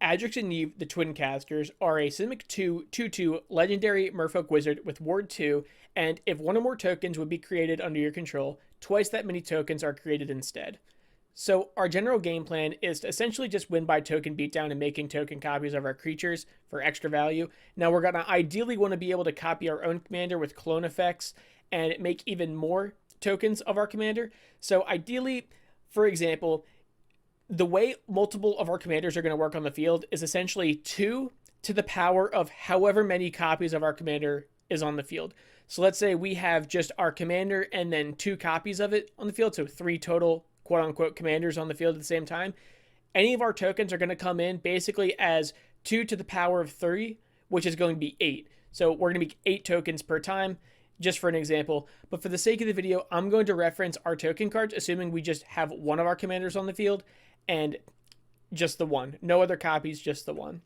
Adrix and Neve, the Twincasters, are a Simic 2 2/2 legendary Merfolk wizard with Ward 2, and if one or more tokens would be created under your control, twice that many tokens are created instead. So our general game plan is to essentially just win by token beatdown and making token copies of our creatures for extra value. Now we're going to ideally want to be able to copy our own commander with clone effects and make even more tokens of our commander. So ideally, for example, the way multiple of our commanders are going to work on the field is essentially 2 to the power of however many copies of our commander is on the field. So let's say we have just our commander and then 2 copies of it on the field, so 3 total quote-unquote commanders on the field at the same time. Any of our tokens are going to come in basically as 2 to the power of 3, which is going to be 8. So we're going to be 8 tokens per time, just for an example. But for the sake of the video, I'm going to reference our token cards, assuming we just have one of our commanders on the field, and just the one. No other copies, just the one.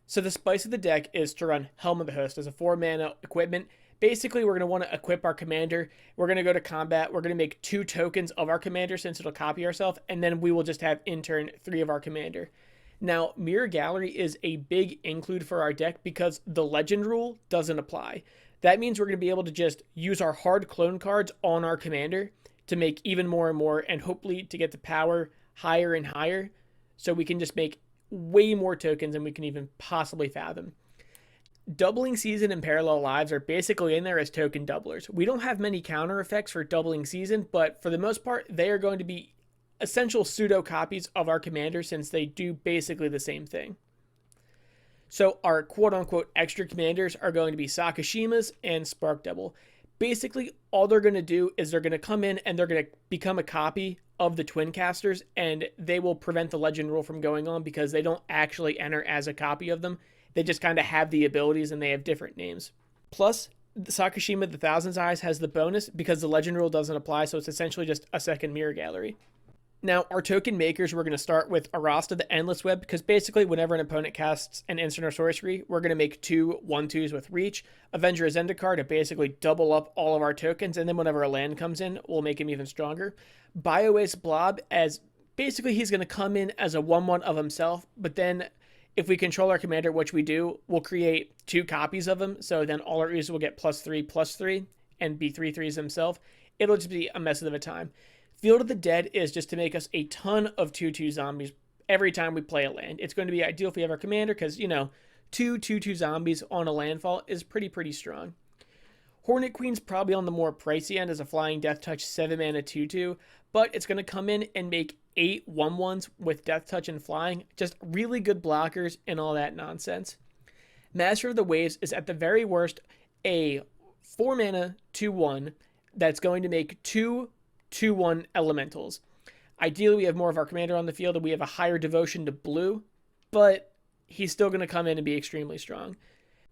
So the spice of the deck is to run Helm of the Host as a 4-mana equipment. Basically, we're going to want to equip our commander. We're going to go to combat. We're going to make 2 tokens of our commander since it'll copy ourselves, and then we will just have in turn 3 of our commander. Now, Mirror Gallery is a big include for our deck because the legend rule doesn't apply. That means we're going to be able to just use our hard clone cards on our commander to make even more and more, and hopefully to get the power higher and higher, so we can just make way more tokens than we can even possibly fathom. Doubling Season and Parallel Lives are basically in there as token doublers. We don't have many counter effects for Doubling Season, but for the most part, they are going to be essential pseudo copies of our commander since they do basically the same thing. So our quote-unquote extra commanders are going to be Sakashimas and Spark Double. Basically, all they're going to do is they're going to come in and they're going to become a copy of the Twincasters, and they will prevent the legend rule from going on because they don't actually enter as a copy of them. They just kind of have the abilities and they have different names. Plus, the Sakashima the Thousand's Eyes has the bonus because the legend rule doesn't apply, so it's essentially just a second Mirror Gallery. Now, our token makers, we're going to start with Arasta the Endless Web, because basically whenever an opponent casts an instant or sorcery, we're going to make 2 1/2s with Reach, Avenger Zendikar to basically double up all of our tokens, and then whenever a land comes in, we'll make him even stronger. Biowaste Blob, as basically he's going to come in as a 1/1 of himself, but then if we control our commander, which we do, we'll create 2 copies of him, so then all our users will get +3/+3 and be 3/3s himself. It'll just be a mess of a time. Field of the Dead is just to make us a ton of 2/2 zombies every time we play a land. It's going to be ideal if we have our commander because, 2 2/2 zombies on a landfall is pretty strong. Hornet Queen's probably on the more pricey end as a Flying Death Touch 7-mana 2/2, but it's going to come in and make 8 1/1s with Death Touch and Flying. Just really good blockers and all that nonsense. Master of the Waves is at the very worst a 4-mana 2/1 that's going to make 2 2/1 elementals. Ideally, we have more of our commander on the field and we have a higher devotion to blue, but he's still going to come in and be extremely strong.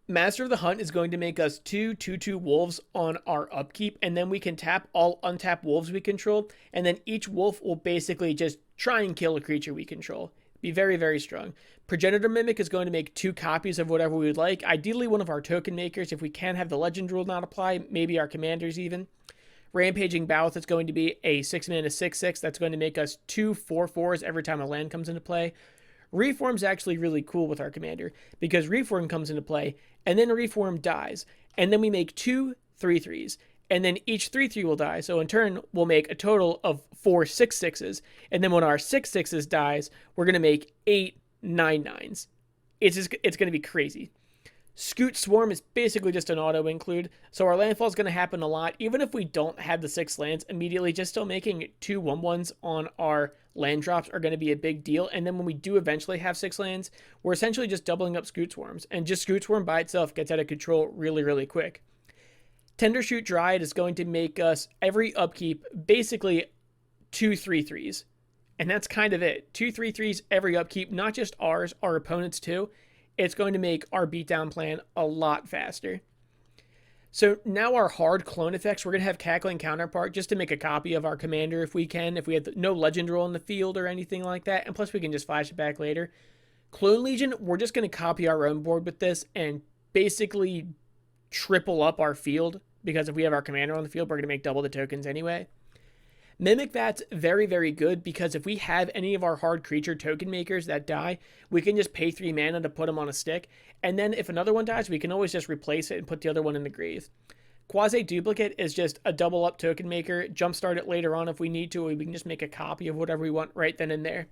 Master of the Hunt is going to make us 2 2/2 wolves on our upkeep, and then we can tap all untapped wolves we control, and then each wolf will basically just try and kill a creature we control. Be very strong. Progenitor Mimic is going to make 2 copies of whatever we would like. Ideally, one of our token makers, if we can have the legend rule not apply, maybe our commanders even. Rampaging Boweth is going to be a 6-mana 6/6 that's going to make us 2 4/4s every time a land comes into play. Reform's actually really cool with our commander because Reform comes into play and then Reform dies, and then we make 2 3/3s, and then each 3/3 will die. So in turn, we'll make a total of 4 6/6s, and then when our 6/6s dies, we're going to make 8 9/9s. It's going to be crazy. Scoot Swarm is basically just an auto include, so our landfall is going to happen a lot. Even if we don't have the 6 lands immediately, just still making 2 1/1s on our land drops are going to be a big deal. And then when we do eventually have 6 lands, we're essentially just doubling up Scoot Swarms, and just Scoot Swarm by itself gets out of control really quick. Tendershoot Dryad is going to make us every upkeep basically 2 3/3s, and that's kind of it. 2 3/3s every upkeep, not just ours, our opponents too. It's going to make our beatdown plan a lot faster. So now our hard clone effects, we're going to have Cackling Counterpart just to make a copy of our commander if we can, if we have no legend rule in the field or anything like that, and plus we can just flash it back later. Clone Legion, we're just going to copy our own board with this and basically triple up our field, because if we have our commander on the field, we're going to make double the tokens anyway. Mimic Vat's very, very good because if we have any of our hard creature token makers that die, we can just pay 3 mana to put them on a stick, and then if another one dies, we can always just replace it and put the other one in the grave. Quasi-Duplicate is just a double-up token maker, jumpstart it later on if we need to, or we can just make a copy of whatever we want right then and there.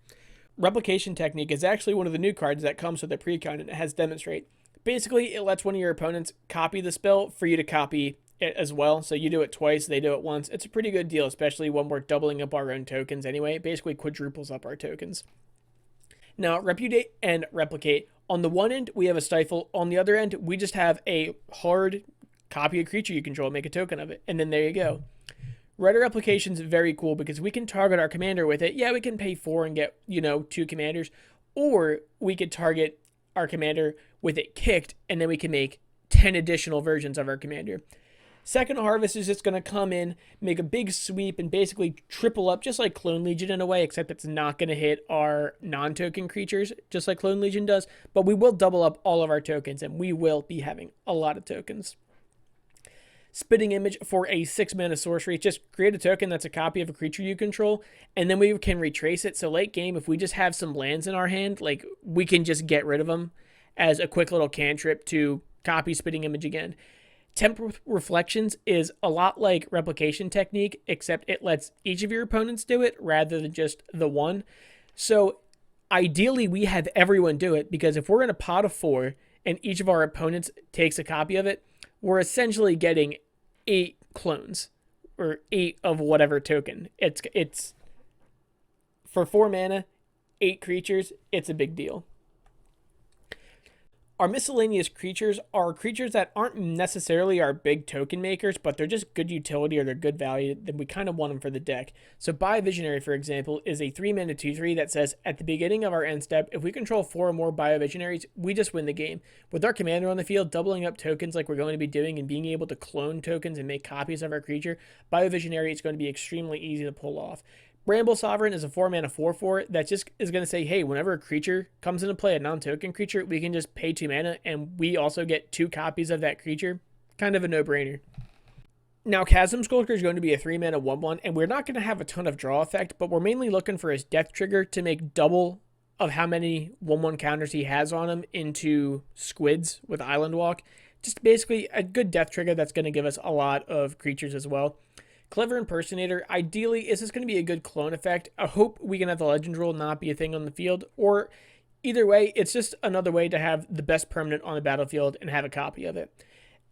Replication Technique is actually one of the new cards that comes with the precon, and it has Demonstrate. Basically, it lets one of your opponents copy the spell for you to copy it as well. So you do it twice, they do it once. It's a pretty good deal, especially when we're doubling up our own tokens anyway. It basically quadruples up our tokens. Now, Repudiate and Replicate. On the one end, we have a Stifle. On the other end, we just have a hard copy a creature you control, make a token of it, and then there you go. Rhetor Replication is very cool because we can target our commander with it. Yeah, we can pay 4 and get, 2 commanders, or we could target our commander with it kicked, and then we can make 10 additional versions of our commander. Second Harvest is just going to come in, make a big sweep, and basically triple up, just like Clone Legion in a way, except it's not going to hit our non-token creatures, just like Clone Legion does, but we will double up all of our tokens, and we will be having a lot of tokens. Spitting Image for a 6-mana sorcery. Just create a token that's a copy of a creature you control, and then we can retrace it. So late game, if we just have some lands in our hand, like we can just get rid of them as a quick little cantrip to copy Spitting Image again. Temporal Reflections is a lot like Replication Technique, except it lets each of your opponents do it rather than just the one. So ideally, we have everyone do it, because if we're in a pot of 4 and each of our opponents takes a copy of it, we're essentially getting 8 clones, or 8 of whatever token. It's for 4 mana, 8 creatures, it's a big deal. Our miscellaneous creatures are creatures that aren't necessarily our big token makers, but they're just good utility or they're good value, then we kind of want them for the deck. So Biovisionary, for example, is a 3-mana 2/3 that says, at the beginning of our end step, if we control 4 or more Biovisionaries, we just win the game. With our commander on the field, doubling up tokens like we're going to be doing and being able to clone tokens and make copies of our creature, Biovisionary is going to be extremely easy to pull off. Bramble Sovereign is a 4-mana 4/4 that just is going to say, hey, whenever a creature comes into play, a non-token creature, we can just pay 2 mana and we also get 2 copies of that creature. Kind of a no-brainer. Now, Chasm Skulker is going to be a 3-mana 1/1, and we're not going to have a ton of draw effect, but we're mainly looking for his Death Trigger to make double of how many 1/1 counters he has on him into Squids with Island Walk. Just basically a good Death Trigger that's going to give us a lot of creatures as well. Clever Impersonator, ideally, is this going to be a good clone effect? I hope we can have the Legend Rule not be a thing on the field, or either way, it's just another way to have the best permanent on the battlefield and have a copy of it.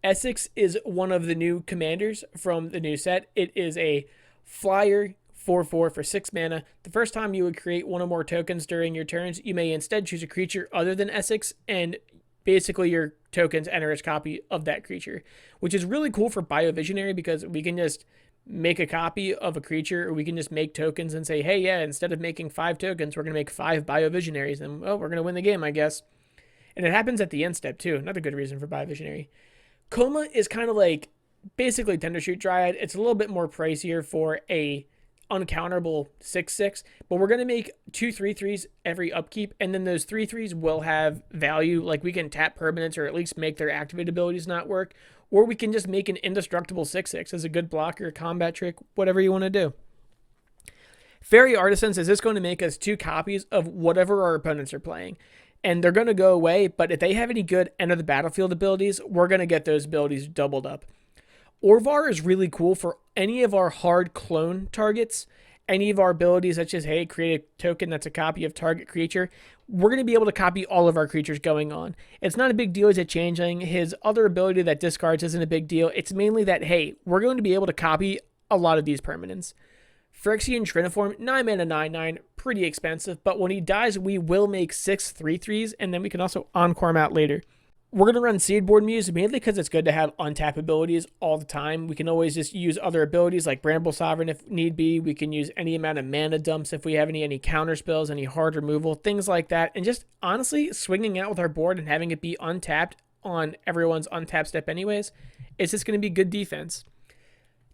Essex is one of the new commanders from the new set. It is a flyer 4/4 for 6 mana. The first time you would create 1 or more tokens during your turns, you may instead choose a creature other than Essex, and basically your tokens enter as copy of that creature, which is really cool for Biovisionary because we can just make a copy of a creature, or we can just make tokens and say, hey, yeah, instead of making 5 tokens, we're going to make 5 Biovisionaries, and, well, we're going to win the game, I guess. And it happens at the end step, too. Another good reason for Biovisionary. Coma is kind of like basically Tendershoot Dryad. It's a little bit more pricier for a uncounterable 6/6, but we're going to make 2 3/3s every upkeep, and then those 3/3s will have value, like we can tap permanents or at least make their activate abilities not work, or we can just make an indestructible 6/6 as a good blocker, combat trick, whatever you want to do. Fairy Artisans is just going to make us 2 copies of whatever our opponents are playing, and they're going to go away, but if they have any good end of the battlefield abilities, we're going to get those abilities doubled up. Orvar is really cool for any of our hard clone targets, any of our abilities such as, hey, create a token that's a copy of target creature. We're going to be able to copy all of our creatures going on. It's not a big deal as a changeling. His other ability that discards isn't a big deal. It's mainly that, hey, we're going to be able to copy a lot of these permanents. Phyrexian Triniform, 9 mana 9/9, pretty expensive, but when he dies, we will make 6 3/3s, and then we can also encore him out later. We're going to run Seedboard Muse mainly because it's good to have untap abilities all the time. We can always just use other abilities like Bramble Sovereign if need be. We can use any amount of mana dumps if we have any counter spells, any hard removal, things like that. And just honestly swinging out with our board and having it be untapped on everyone's untap step anyways, it's just going to be good defense.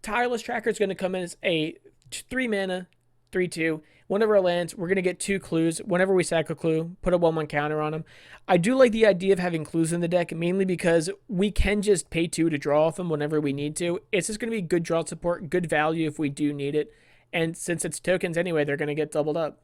Tireless Tracker is going to come in as a 3 mana 3/2. One of our lands, we're going to get 2 clues. Whenever we sack a clue, put a 1/1 counter on them. I do like the idea of having clues in the deck, mainly because we can just pay 2 to draw off them whenever we need to. It's just going to be good draw support, good value if we do need it. And since it's tokens anyway, they're going to get doubled up.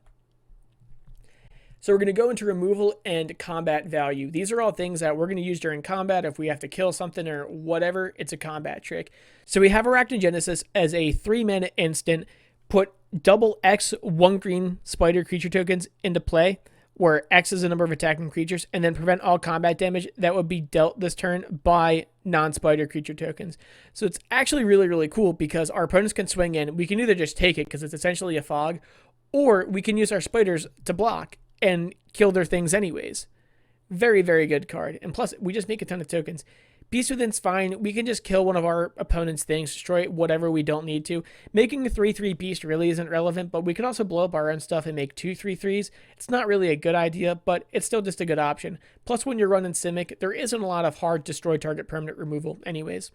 So we're going to go into removal and combat value. These are all things that we're going to use during combat. If we have to kill something or whatever, it's a combat trick. So we have Arachnogenesis as a 3-mana instant. Put double X 1 green spider creature tokens into play, where X is the number of attacking creatures, and then prevent all combat damage that would be dealt this turn by non-spider creature tokens. So it's actually really, really cool because our opponents can swing in. We can either just take it because it's essentially a fog, or we can use our spiders to block and kill their things anyways. Very, very good card. And plus, we just make a ton of tokens. Beast Within's fine. We can just kill one of our opponent's things, destroy whatever we don't need to. Making a 3/3 beast really isn't relevant, but we could also blow up our own stuff and make 2 3/3s. It's not really a good idea, but it's still just a good option. Plus, when you're running Simic, there isn't a lot of hard destroy target permanent removal anyways.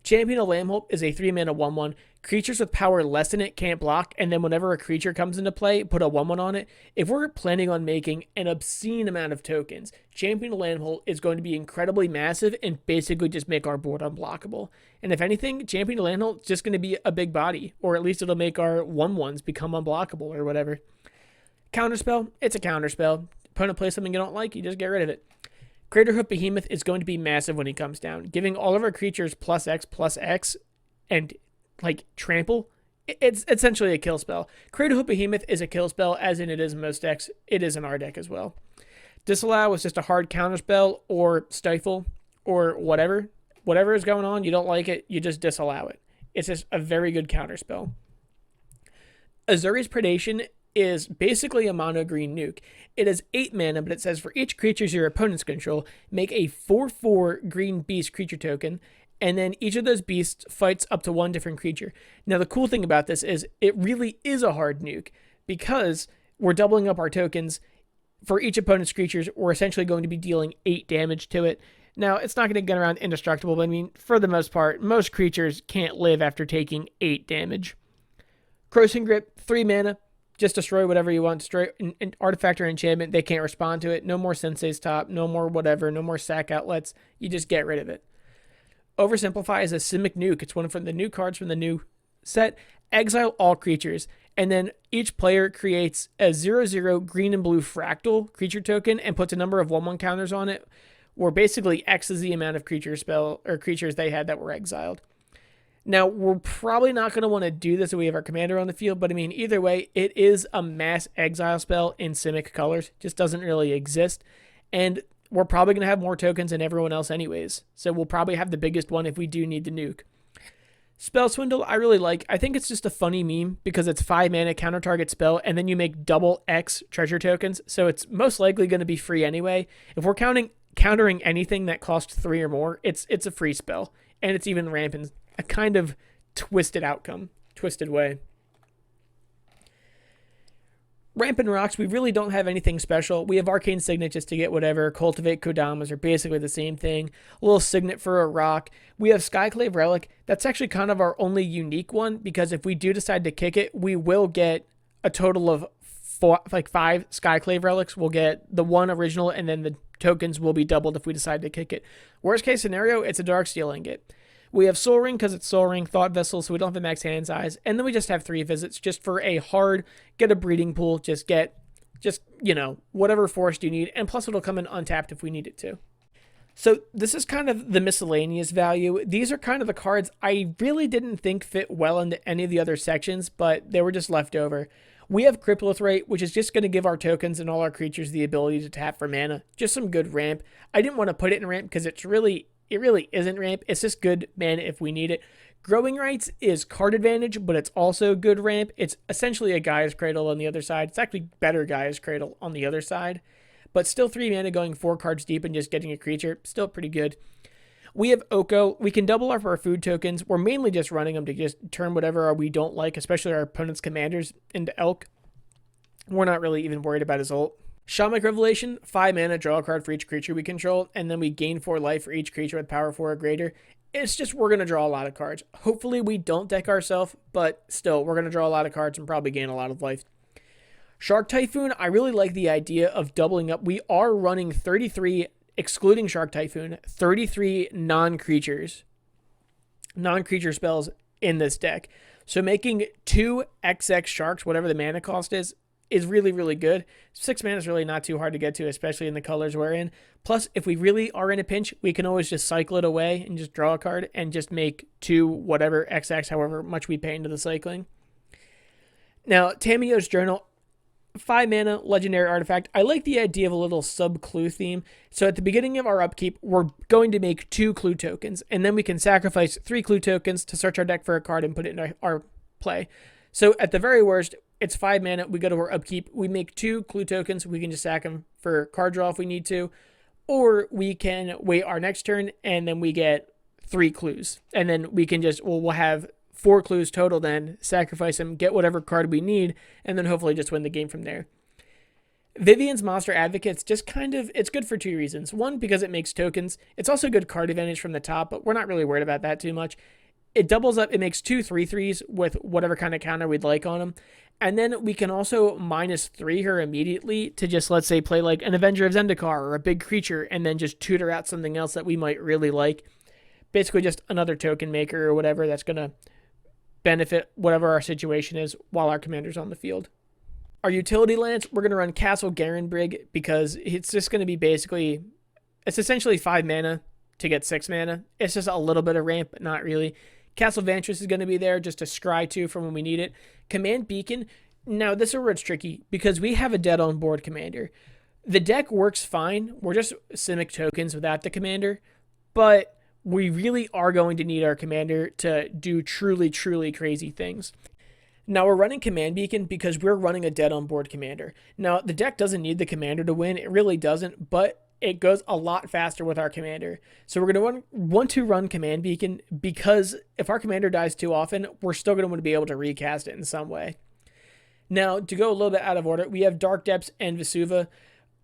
Champion of Lambholt is a 3-mana 1/1. Creatures with power less than it can't block, and then whenever a creature comes into play, put a 1/1 on it. If we're planning on making an obscene amount of tokens, Champion of Lambholt is going to be incredibly massive and basically just make our board unblockable. And if anything, Champion of Lambholt is just going to be a big body, or at least it'll make our 1/1s become unblockable or whatever. Counterspell, it's a counterspell. Opponent plays something you don't like, you just get rid of it. Craterhoof Behemoth is going to be massive when he comes down, giving all of our creatures +X and like trample. It's essentially a kill spell. Craterhoof Behemoth is a kill spell, as in it is in most decks. It is in our deck as well. Disallow is just a hard counter spell, or stifle, or whatever. Whatever is going on, you don't like it, you just disallow it. It's just a very good counter spell. Azuri's Predation is basically a mono green nuke. It is 8 mana, but it says for each creature your opponents control, make a 4/4 green beast creature token, and then each of those beasts fights up to 1 different creature. Now the cool thing about this is it really is a hard nuke, because we're doubling up our tokens. For each opponent's creatures, we're essentially going to be dealing 8 damage to it. Now, it's not going to get around indestructible, but I mean, for the most part, most creatures can't live after taking 8 damage. Crossing Grip, 3 mana. Just destroy whatever you want. Destroy an artifact or enchantment. They can't respond to it. No more Sensei's Top. No more whatever. No more sack outlets. You just get rid of it. Oversimplify is a Simic nuke. It's one of the new cards from the new set. Exile all creatures. And then each player creates a 0/0 green and blue fractal creature token and puts a number of 1/1 counters on it, where basically X is the amount of creatures they had that were exiled. Now, we're probably not going to want to do this if we have our commander on the field, but I mean, either way, it is a mass exile spell in Simic colors. Just doesn't really exist. And we're probably going to have more tokens than everyone else anyways. So we'll probably have the biggest one if we do need the nuke. Spell Swindle, I really like. I think it's just a funny meme because it's 5 mana counter target spell, and then you make double X treasure tokens. So it's most likely going to be free anyway. If we're countering anything that costs 3 or more, it's a free spell. And it's even rampant. A kind of twisted way. Rampant Rocks, we really don't have anything special. We have Arcane Signet just to get whatever. Cultivate Kodamas are basically the same thing. A little Signet for a rock. We have Skyclave Relic. That's actually kind of our only unique one, because if we do decide to kick it, we will get a total of 5 Skyclave Relics. We'll get the 1 original, and then the tokens will be doubled if we decide to kick it. Worst case scenario, it's a Darksteel Ingot. We have Soul Ring because it's Soul Ring, Thought Vessel, so we don't have the max hand size. And then we just have 3 visits just for a hard, get a breeding pool, whatever forest you need. And plus it'll come in untapped if we need it to. So this is kind of the miscellaneous value. These are kind of the cards I really didn't think fit well into any of the other sections, but they were just left over. We have Cripplithrate, which is just going to give our tokens and all our creatures the ability to tap for mana. Just some good ramp. I didn't want to put it in ramp because it really isn't ramp. It's just good mana if we need it. Growing Rights is card advantage, but it's also good ramp. It's essentially a Gaia's Cradle on the other side. It's actually better Gaia's Cradle on the other side. But still 3 mana going 4 cards deep and just getting a creature. Still pretty good. We have Oko. We can double up our food tokens. We're mainly just running them to just turn whatever we don't like, especially our opponent's commanders, into Elk. We're not really even worried about his ult. Shamanic Revelation, 5 mana, draw a card for each creature we control, and then we gain 4 life for each creature with power 4 or greater. It's just we're going to draw a lot of cards. Hopefully we don't deck ourselves, but still, we're going to draw a lot of cards and probably gain a lot of life. Shark Typhoon, I really like the idea of doubling up. We are running 33, excluding Shark Typhoon, 33 non-creature spells in this deck. So making 2 XX Sharks, whatever the mana cost is really, really good. 6 mana is really not too hard to get to, especially in the colors we're in. Plus, if we really are in a pinch, we can always just cycle it away and just draw a card and just make 2 whatever XX, however much we pay into the cycling. Now, Tamiyo's Journal, 5 mana legendary artifact. I like the idea of a little sub-clue theme. So at the beginning of our upkeep, we're going to make 2 clue tokens, and then we can sacrifice 3 clue tokens to search our deck for a card and put it in our play. So at the very worst, it's 5 mana, we go to our upkeep, we make 2 clue tokens, we can just sack them for card draw if we need to, or we can wait our next turn and then we get 3 clues. And then we can just, we'll have 4 clues total then, sacrifice them, get whatever card we need, and then hopefully just win the game from there. Vivian's Monster Advocate's just kind of, it's good for 2 reasons. One, because it makes tokens. It's also good card advantage from the top, but we're not really worried about that too much. It doubles up, it makes 2 3/3s with whatever kind of counter we'd like on them. And then we can also -3 her immediately to just, let's say, play like an Avenger of Zendikar or a big creature and then just tutor out something else that we might really like. Basically just another token maker or whatever that's going to benefit whatever our situation is while our commander's on the field. Our utility lands, we're going to run Castle Garenbrig because it's just going to be basically, it's essentially 5 mana to get 6 mana. It's just a little bit of ramp, but not really. Castle Vantress is going to be there just to scry to from when we need it. Command Beacon, now this is where it's tricky because we have a dead on board commander. The deck works fine. We're just Simic tokens without the commander, but we really are going to need our commander to do truly, truly crazy things. Now we're running Command Beacon because we're running a dead on board commander. Now the deck doesn't need the commander to win. It really doesn't, but it goes a lot faster with our commander. So we're going to want to run Command Beacon because if our commander dies too often, we're still going to want to be able to recast it in some way. Now, to go a little bit out of order, we have Dark Depths and Vesuva.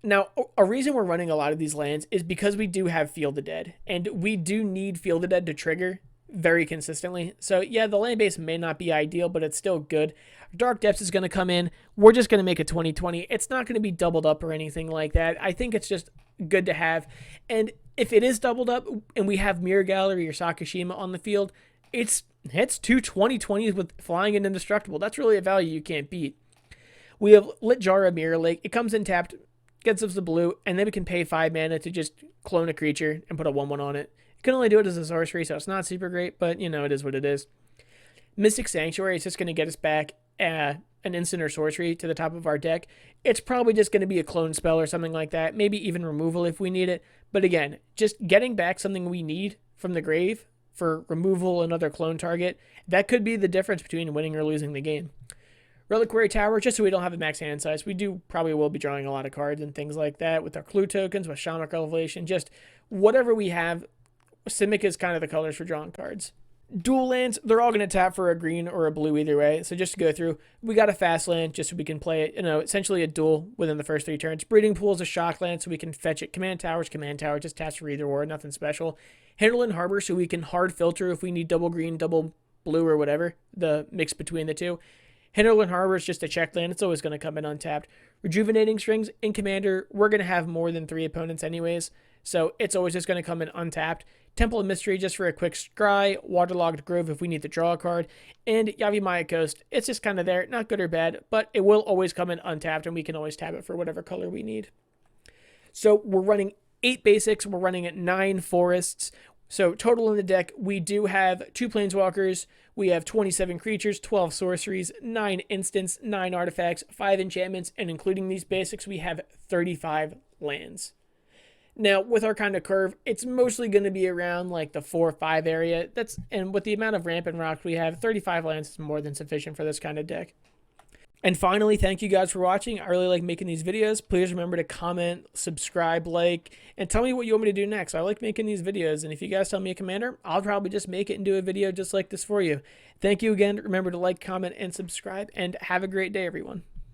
Now, a reason we're running a lot of these lands is because we do have Field of Dead, and we do need Field of Dead to trigger very consistently. So yeah, the land base may not be ideal, but it's still good. Dark Depths is going to come in. We're just going to make a 20/20. It's not going to be doubled up or anything like that. I think it's just good to have. And if it is doubled up and we have Mirror Gallery or Sakashima on the field, it's 2 20/20s with flying and indestructible. That's really a value you can't beat. We have Lit Jara Mirror Lake. It comes in tapped, gets us the blue, and then we can pay 5 mana to just clone a creature and put a 1/1 on it. You can only do it as a sorcery, so it's not super great, but you know, it is what it is. Mystic Sanctuary is just going to get us back an instant or sorcery to the top of our deck. It's probably just going to be a clone spell or something like that, maybe even removal if we need it. But again, just getting back something we need from the grave for removal, another clone target, that could be the difference between winning or losing the game. Reliquary Tower, just so we don't have a max hand size. We probably will be drawing a lot of cards and things like that with our clue tokens, with Shamrock Revelation, just whatever we have. Simic is kind of the colors for drawing cards. Dual lands, they're all going to tap for a green or a blue either way. So just to go through, we got a fast land just so we can play it, essentially a duel within the first 3 turns. Breeding Pool is a shock land so we can fetch it. Command Tower, just taps for either or, nothing special. Hinterland Harbor so we can hard filter if we need double green, double blue or whatever, the mix between the two. Hinterland Harbor is just a check land. It's always going to come in untapped. Rejuvenating Strings in Commander, we're going to have more than 3 opponents anyways, so it's always just going to come in untapped. Temple of Mystery just for a quick scry. Waterlogged Grove if we need to draw a card. And Yavimaya Coast, it's just kind of there. Not good or bad, but it will always come in untapped and we can always tap it for whatever color we need. So we're running 8 basics. We're running 9 forests. So total in the deck, we do have 2 planeswalkers. We have 27 creatures, 12 sorceries, 9 instants, 9 artifacts, 5 enchantments, and including these basics, we have 35 lands. Now, with our kind of curve, it's mostly going to be around like the 4 or 5 area. And with the amount of ramp and rocks we have, 35 lands is more than sufficient for this kind of deck. And finally, thank you guys for watching. I really like making these videos. Please remember to comment, subscribe, like, and tell me what you want me to do next. I like making these videos, and if you guys tell me a commander, I'll probably just make it and do a video just like this for you. Thank you again. Remember to like, comment, and subscribe, and have a great day, everyone.